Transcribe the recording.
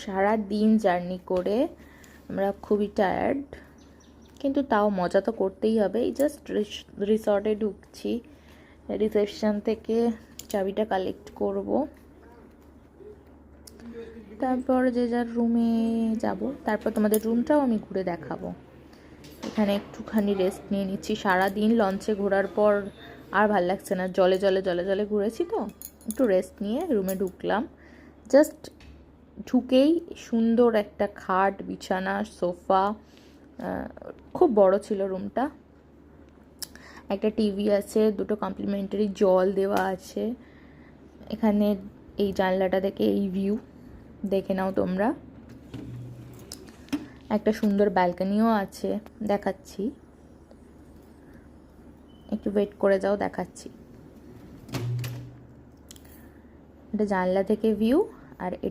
সারা দিন জার্নি করে আমরা খুবই টায়ার্ড, কিন্তু তাও মজা তো করতেই হবে। এই জাস্ট রিসর্টে ঢুকছি, রিসেপশন থেকে চাবিটা কালেক্ট করব, তারপর যে যার রুমে যাব। তারপর তোমাদের রুমটাও আমি ঘুরে দেখাবো। এখানে একটুখানি রেস্ট নিয়ে নিচ্ছি। সারাদিন লঞ্চে ঘোরার পর আর ভাল লাগছে না, জলে জলে জলে জলে ঘুরেছি তো, একটু রেস্ট নিয়ে রুমে ঢুকলাম। জাস্ট ঢুকেই সুন্দর একটা খাট, বিছানা, সোফা, খুব বড় ছিল রুমটা। একটা টিভি আছে, দুটো কমপ্লিমেন্টারি জল দেওয়া আছে। এখানে এই জানলাটা থেকে এই ভিউ দেখে নাও তোমরা। একটা সুন্দর ব্যালকনিও আছে, দেখাচ্ছি, একটু ওয়েট করে যাও, দেখাচ্ছি। এটা জানলা থেকে ভিউ, আর